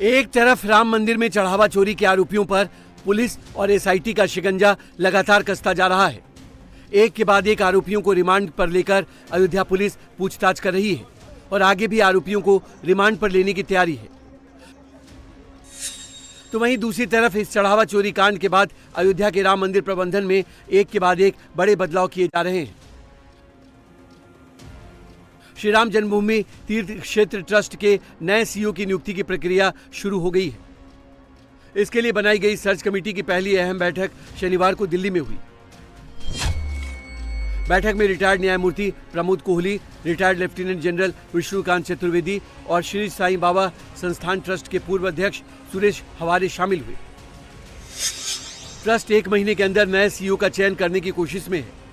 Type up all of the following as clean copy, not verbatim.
एक तरफ राम मंदिर में चढ़ावा चोरी के आरोपियों पर पुलिस और एसआईटी का शिकंजा लगातार कसता जा रहा है। एक के बाद एक आरोपियों को रिमांड पर लेकर अयोध्या पुलिस पूछताछ कर रही है और आगे भी आरोपियों को रिमांड पर लेने की तैयारी है। तो वहीं दूसरी तरफ इस चढ़ावा चोरी कांड के बाद अयोध्या के राम मंदिर प्रबंधन में एक के बाद एक बड़े बदलाव किए जा रहे हैं। श्री राम जन्मभूमि तीर्थ क्षेत्र ट्रस्ट के नए सीईओ की नियुक्ति की प्रक्रिया शुरू हो गई है। इसके लिए बनाई गई सर्च कमेटी की पहली अहम बैठक शनिवार को दिल्ली में हुई। बैठक में रिटायर्ड न्यायमूर्ति Pramod Kohli, retired lieutenant general Vishnukant Chaturvedi और श्री साईं बाबा संस्थान ट्रस्ट के पूर्व अध्यक्ष सुरेश हवारे शामिल हुए। ट्रस्ट 1 महीने के अंदर नए सीईओ का चयन करने की कोशिश में है।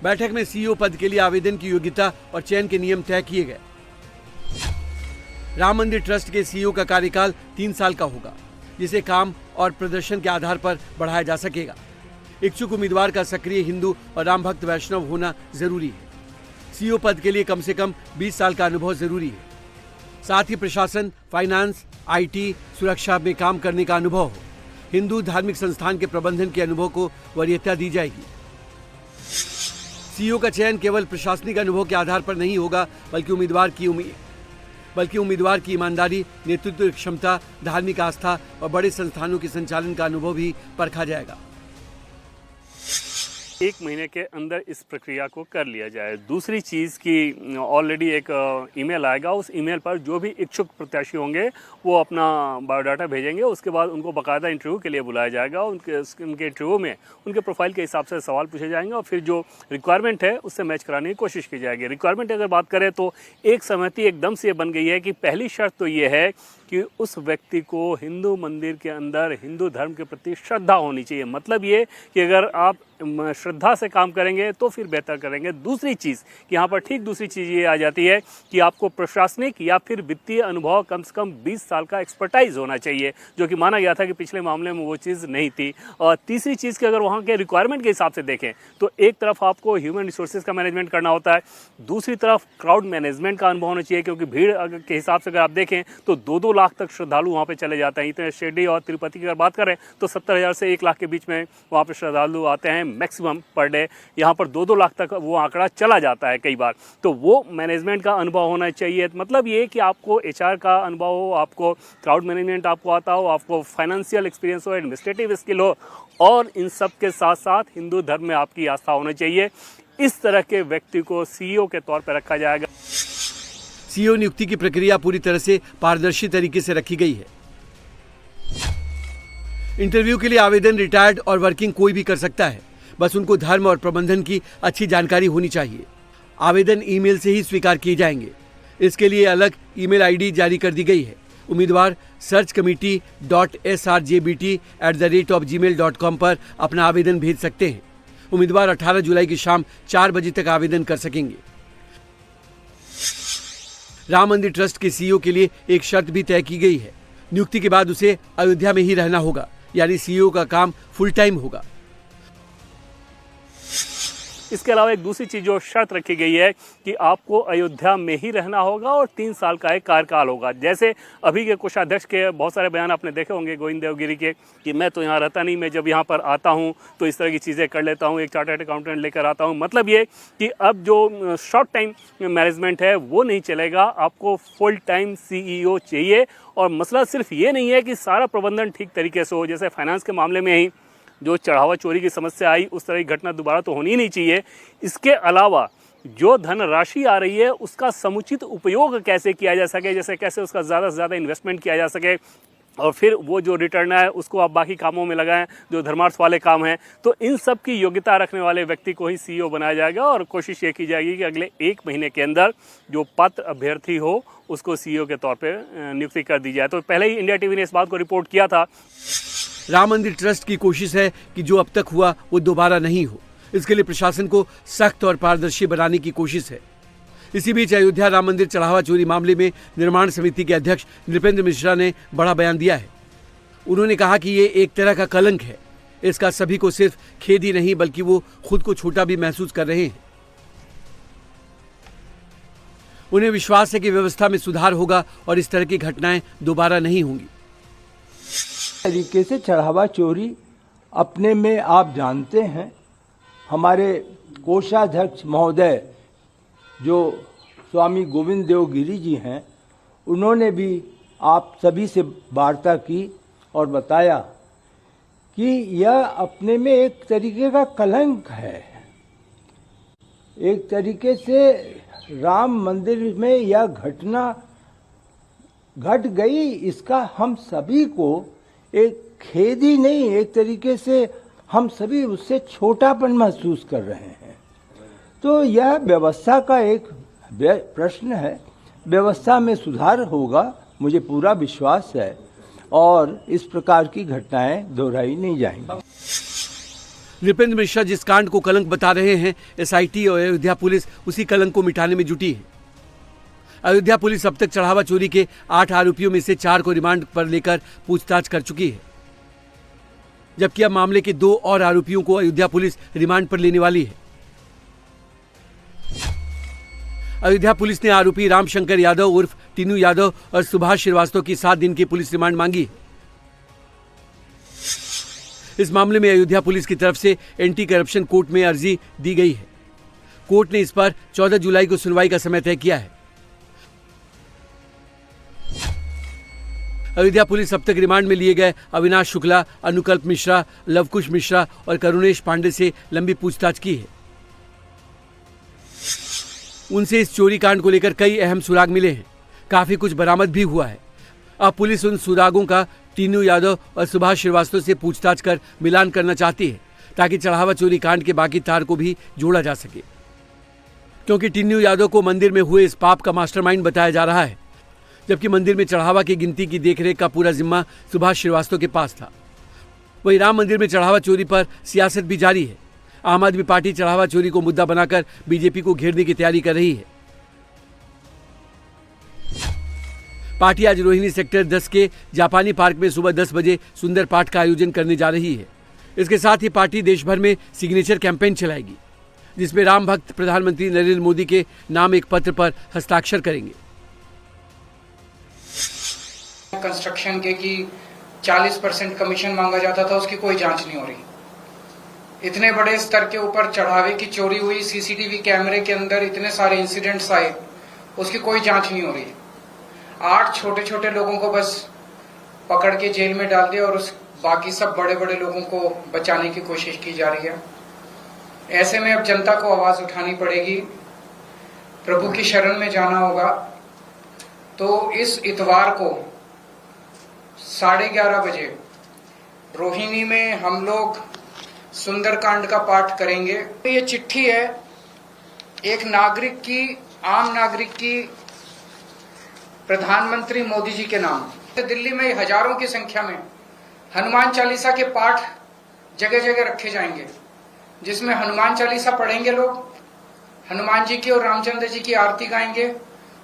बैठक में सीईओ पद के लिए आवेदन की योग्यता और चयन के नियम तय किए गए। राम मंदिर ट्रस्ट के सीईओ का कार्यकाल 3 साल का होगा, जिसे काम और प्रदर्शन के आधार पर बढ़ाया जा सकेगा। इच्छुक उम्मीदवार का सक्रिय हिंदू और राम भक्त वैष्णव होना जरूरी है। सीईओ पद के लिए कम से कम 20 साल का अनुभव जरूरी है। साथ ही प्रशासन, फाइनेंस, आईटी, सुरक्षा में काम करने का अनुभव हो। हिंदू धार्मिक संस्थान के प्रबंधन के अनुभव को वरीयता दी जाएगी। सीईओ का चयन केवल प्रशासनिक अनुभव के आधार पर नहीं होगा, बल्कि उम्मीदवार की ईमानदारी, नेतृत्व क्षमता, धार्मिक आस्था और बड़े संस्थानों के संचालन का अनुभव भी परखा जाएगा। 1 महीने के अंदर इस प्रक्रिया को कर लिया जाए। दूसरी चीज़ की ऑलरेडी एक ईमेल आएगा, उस ईमेल पर जो भी इच्छुक प्रत्याशी होंगे वो अपना बायोडाटा भेजेंगे। उसके बाद उनको बाकायदा इंटरव्यू के लिए बुलाया जाएगा। उनके इंटरव्यू में उनके प्रोफाइल के हिसाब से सवाल पूछे जाएंगे और फिर जो रिक्वायरमेंट है उससे मैच कराने की कोशिश की जाएगी। रिक्वायरमेंट अगर बात करें तो एक सहमति एकदम से बन गई है कि पहली शर्त तो ये है कि उस व्यक्ति को हिंदू मंदिर के अंदर हिंदू धर्म के प्रति श्रद्धा होनी चाहिए। मतलब ये कि अगर आप श्रद्धा से काम करेंगे तो फिर बेहतर करेंगे। दूसरी चीज़ कि यहाँ पर ठीक दूसरी चीज़ ये आ जाती है कि आपको प्रशासनिक या फिर वित्तीय अनुभव कम से कम 20 साल का एक्सपर्टाइज होना चाहिए, जो कि माना गया था कि पिछले मामले में वो चीज़ नहीं थी। और तीसरी चीज़ कि अगर वहाँ के रिक्वायरमेंट के हिसाब से देखें तो एक तरफ आपको ह्यूमन रिसोर्सेज का मैनेजमेंट करना होता है, दूसरी तरफ क्राउड मैनेजमेंट का अनुभव होना चाहिए, क्योंकि भीड़ के हिसाब से अगर आप देखें तो 2-2 लाख तक श्रद्धालु वहाँ पे चले जाते हैं। इतने शिरडी और तिरुपति की अगर बात करें तो 70,000 से 1 लाख के बीच में वहाँ पे श्रद्धालु आते हैं मैक्सिमम पर डे। यहाँ पर 2-2 लाख तक वो आंकड़ा चला जाता है कई बार। तो वो मैनेजमेंट का अनुभव होना चाहिए। मतलब ये कि आपको एचआर का अनुभव हो, आपको क्राउड मैनेजमेंट आपको आता हो, आपको फाइनेंशियल एक्सपीरियंस हो, एडमिनिस्ट्रेटिव स्किल हो, और इन सब के साथ साथ हिंदू धर्म में आपकी आस्था होनी चाहिए। इस तरह के व्यक्ति को सीईओ के तौर पर रखा जाएगा। सीईओ नियुक्ति की प्रक्रिया पूरी तरह से पारदर्शी तरीके से रखी गई है। इंटरव्यू के लिए आवेदन रिटायर्ड और वर्किंग कोई भी कर सकता है, बस उनको धर्म और प्रबंधन की अच्छी जानकारी होनी चाहिए। आवेदन ईमेल से ही स्वीकार किए जाएंगे। इसके लिए अलग ईमेल आईडी जारी कर दी गई है। उम्मीदवार searchcommittee.srjbt@gmail.com पर अपना आवेदन भेज सकते हैं। उम्मीदवार 18 जुलाई की शाम 4 बजे तक आवेदन कर सकेंगे। राम मंदिर ट्रस्ट के सीईओ के लिए एक शर्त भी तय की गई है। नियुक्ति के बाद उसे अयोध्या में ही रहना होगा, यानी सीईओ का काम फुल टाइम होगा। इसके अलावा एक दूसरी चीज़ जो शर्त रखी गई है कि आपको अयोध्या में ही रहना होगा और 3 साल का एक कार्यकाल होगा। जैसे अभी के कोषाध्यक्ष के बहुत सारे बयान आपने देखे होंगे गोविंद देवगिरी के कि मैं तो यहाँ रहता नहीं, मैं जब यहाँ पर आता हूँ तो इस तरह की चीज़ें कर लेता हूँ, एक चार्टर्ड अकाउंटेंट लेकर आता हूँ। मतलब ये कि अब जो शॉर्ट टाइम मैनेजमेंट है वो नहीं चलेगा, आपको फुल टाइम सीईओ चाहिए। और मसला सिर्फ ये नहीं है कि सारा प्रबंधन ठीक तरीके से हो। जैसे फाइनेंस के मामले में ही जो चढ़ावा चोरी की समस्या आई, उस तरह की घटना दोबारा तो होनी ही नहीं चाहिए। इसके अलावा जो धनराशि आ रही है उसका समुचित उपयोग कैसे किया जा सके, जैसे कैसे उसका ज़्यादा से ज़्यादा इन्वेस्टमेंट किया जा सके, और फिर वो जो रिटर्न है उसको आप बाकी कामों में लगाएं जो धर्मार्थ वाले काम हैं। तो इन सब की योग्यता रखने वाले व्यक्ति को ही सीईओ बनाया जाएगा और कोशिश ये की जाएगी कि अगले 1 महीने के अंदर जो पात्र अभ्यर्थी हो उसको सीईओ के तौर पे नियुक्ति कर दी जाए। तो पहले ही इंडिया टीवी ने इस बात को रिपोर्ट किया था। राम मंदिर ट्रस्ट की कोशिश है कि जो अब तक हुआ वो दोबारा नहीं हो। इसके लिए प्रशासन को सख्त और पारदर्शी बनाने की कोशिश है। इसी बीच अयोध्या राम मंदिर चढ़ावा चोरी मामले में निर्माण समिति के अध्यक्ष नृपेंद्र मिश्रा ने बड़ा बयान दिया है। उन्होंने कहा कि ये एक तरह का कलंक है। इसका सभी को सिर्फ खेद ही नहीं बल्कि वो खुद को छोटा भी महसूस कर रहे हैं। उन्हें विश्वास है कि व्यवस्था में सुधार होगा और इस तरह की घटनाएं दोबारा नहीं होंगी। तरीके से चढ़ावा चोरी अपने में आप जानते हैं, हमारे कोषाध्यक्ष महोदय जो स्वामी गोविंद देव गिरी जी हैं, उन्होंने भी आप सभी से वार्ता की और बताया कि यह अपने में एक तरीके का कलंक है। एक तरीके से राम मंदिर में यह घटना घट गई, इसका हम सभी को एक खेद ही नहीं, एक तरीके से हम सभी उससे छोटापन महसूस कर रहे हैं। तो यह व्यवस्था का एक प्रश्न है, व्यवस्था में सुधार होगा, मुझे पूरा विश्वास है, और इस प्रकार की घटनाएं दोहराई नहीं जाएंगी। नृपेंद्र मिश्रा जिस कांड को कलंक बता रहे हैं, एसआईटी और अयोध्या पुलिस उसी कलंक को मिटाने में जुटी है। अयोध्या पुलिस अब तक चढ़ावा चोरी के 8 आरोपियों में से 4 को रिमांड पर लेकर पूछताछ कर चुकी है, जबकि अब मामले के 2 और आरोपियों को अयोध्या पुलिस रिमांड पर लेने वाली है। अयोध्या पुलिस ने आरोपी रामशंकर यादव उर्फ टीनू यादव और सुभाष श्रीवास्तव की 7 दिन की पुलिस रिमांड मांगी है। इस मामले में अयोध्या पुलिस की तरफ से एंटी करप्शन कोर्ट में अर्जी दी गई है। कोर्ट ने इस पर 14 जुलाई को सुनवाई का समय तय किया है। अयोध्या पुलिस अब तक रिमांड में लिए गए अविनाश शुक्ला, अनुकल्प मिश्रा, लवकुश मिश्रा और करुणेश पांडे से लंबी पूछताछ की है। उनसे इस चोरी कांड को लेकर कई अहम सुराग मिले हैं, काफी कुछ बरामद भी हुआ है। अब पुलिस उन सुरागों का टीनू यादव और सुभाष श्रीवास्तव से पूछताछ कर मिलान करना चाहती है, ताकि चढ़ावा चोरी कांड के बाकी तार को भी जोड़ा जा सके, क्योंकि टीनू यादव को मंदिर में हुए इस पाप का मास्टरमाइंड बताया जा रहा है, जबकि मंदिर में चढ़ावा की गिनती की देखरेख का पूरा जिम्मा सुभाष श्रीवास्तव के पास था। वहीं राम मंदिर में चढ़ावा चोरी पर सियासत भी जारी है। आम आदमी पार्टी चढ़ावा चोरी को मुद्दा बनाकर बीजेपी को घेरने की तैयारी कर रही है। पार्टी आज रोहिणी सेक्टर 10 के जापानी पार्क में सुबह 10 बजे सुंदर पाठ का आयोजन करने जा रही है। इसके साथ ही पार्टी देश भर में सिग्नेचर कैंपेन चलाएगी, जिसमें राम भक्त प्रधानमंत्री नरेंद्र मोदी के नाम एक पत्र पर हस्ताक्षर करेंगे। कंस्ट्रक्शन के की 40% कमीशन मांगा जाता था, उसकी कोई जांच नहीं हो रही। इतने बड़े स्तर के ऊपर चढ़ावे की चोरी हुई, सीसीटीवी कैमरे के अंदर इतने सारे इंसिडेंट्स आए, उसकी कोई जांच नहीं हो रही। 8 छोटे छोटे लोगों को बस पकड़ के जेल में डाल दिया और उस बाकी सब बड़े बड़े लोगों को बचाने की कोशिश की जा रही है। ऐसे में अब जनता को आवाज उठानी पड़ेगी, प्रभु की शरण में जाना होगा। तो इस इतवार को 11:30 बजे रोहिणी में हम लोग सुंदरकांड का पाठ करेंगे। ये चिट्ठी है एक नागरिक की, आम नागरिक की, प्रधानमंत्री मोदी जी के नाम। दिल्ली में हजारों की संख्या में हनुमान चालीसा के पाठ जगह जगह रखे जाएंगे, जिसमें हनुमान चालीसा पढ़ेंगे लोग, हनुमान जी की और रामचंद्र जी की आरती गाएंगे,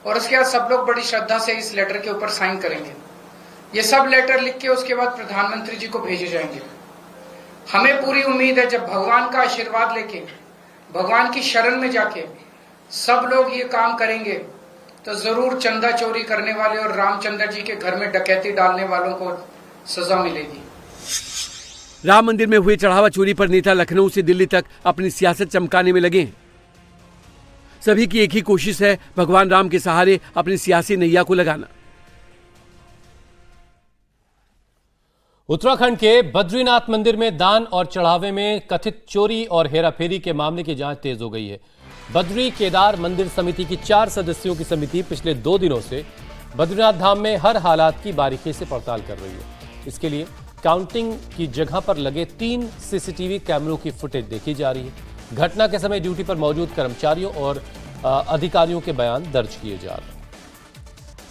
और उसके बाद सब लोग बड़ी श्रद्धा से इस लेटर के ऊपर साइन करेंगे। ये सब लेटर लिख के उसके बाद प्रधानमंत्री जी को भेजे जाएंगे। हमें पूरी उम्मीद है, जब भगवान का आशीर्वाद लेके, भगवान की शरण में जाके सब लोग ये काम करेंगे, तो जरूर चंदा चोरी करने वाले और रामचंद्र जी के घर में डकैती डालने वालों को सजा मिलेगी। राम मंदिर में हुए चढ़ावा चोरी पर नेता लखनऊ से दिल्ली तक अपनी सियासत चमकाने में लगे हैं। सभी की एक ही कोशिश है, भगवान राम के सहारे अपनी सियासी नैया को लगाना। उत्तराखंड के बद्रीनाथ मंदिर में दान और चढ़ावे में कथित चोरी और हेराफेरी के मामले की जांच तेज हो गई है। बद्री केदार मंदिर समिति की 4 सदस्यों की समिति पिछले 2 दिनों से बद्रीनाथ धाम में हर हालात की बारीकी से पड़ताल कर रही है। इसके लिए काउंटिंग की जगह पर लगे 3 सीसीटीवी कैमरों की फुटेज देखी जा रही है। घटना के समय ड्यूटी पर मौजूद कर्मचारियों और अधिकारियों के बयान दर्ज किए जा रहे हैं।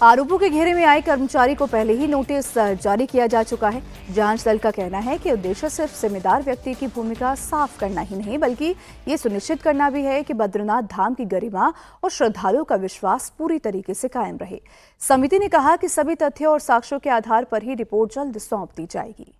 आरोपों के घेरे में आए कर्मचारी को पहले ही नोटिस जारी किया जा चुका है। जांच दल का कहना है कि उद्देश्य सिर्फ जिम्मेदार व्यक्ति की भूमिका साफ करना ही नहीं, बल्कि ये सुनिश्चित करना भी है कि बद्रीनाथ धाम की गरिमा और श्रद्धालुओं का विश्वास पूरी तरीके से कायम रहे। समिति ने कहा कि सभी तथ्यों और साक्ष्यों के आधार पर ही रिपोर्ट जल्द सौंप दी जाएगी।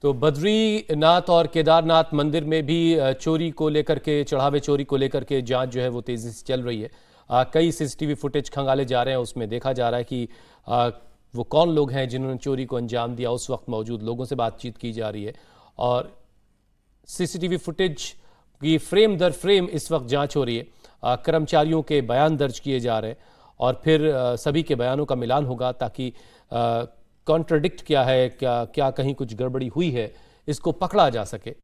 तो बद्रीनाथ और केदारनाथ मंदिर में भी चोरी को लेकर के, चढ़ावे चोरी को लेकर के जांच जो है वो तेजी से चल रही है। कई सीसीटीवी फुटेज खंगाले जा रहे हैं, उसमें देखा जा रहा है कि वो कौन लोग हैं जिन्होंने चोरी को अंजाम दिया। उस वक्त मौजूद लोगों से बातचीत की जा रही है और सीसीटीवी फुटेज की फ्रेम दर फ्रेम इस वक्त जांच हो रही है। कर्मचारियों के बयान दर्ज किए जा रहे हैं और फिर सभी के बयानों का मिलान होगा ताकि कॉन्ट्रडिक्ट क्या है, क्या कहीं कुछ गड़बड़ी हुई है, इसको पकड़ा जा सके।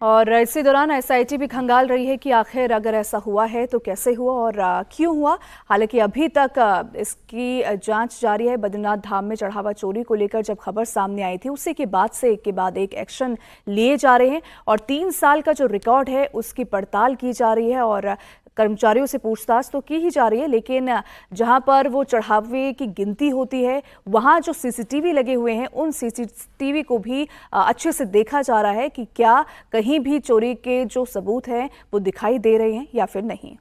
और इसी दौरान एसआईटी भी खंगाल रही है कि आखिर अगर ऐसा हुआ है तो कैसे हुआ और क्यों हुआ। हालांकि अभी तक इसकी जांच जारी है। बद्रीनाथ धाम में चढ़ावा चोरी को लेकर जब खबर सामने आई थी उसी के बाद से एक के बाद एक एक्शन लिए जा रहे हैं और 3 साल का जो रिकॉर्ड है उसकी पड़ताल की जा रही है और कर्मचारियों से पूछताछ तो की ही जा रही है, लेकिन जहां पर वो चढ़ावे की गिनती होती है वहां जो सीसीटीवी लगे हुए हैं उन सीसीटीवी को भी अच्छे से देखा जा रहा है कि क्या कहीं भी चोरी के जो सबूत हैं वो दिखाई दे रहे हैं या फिर नहीं।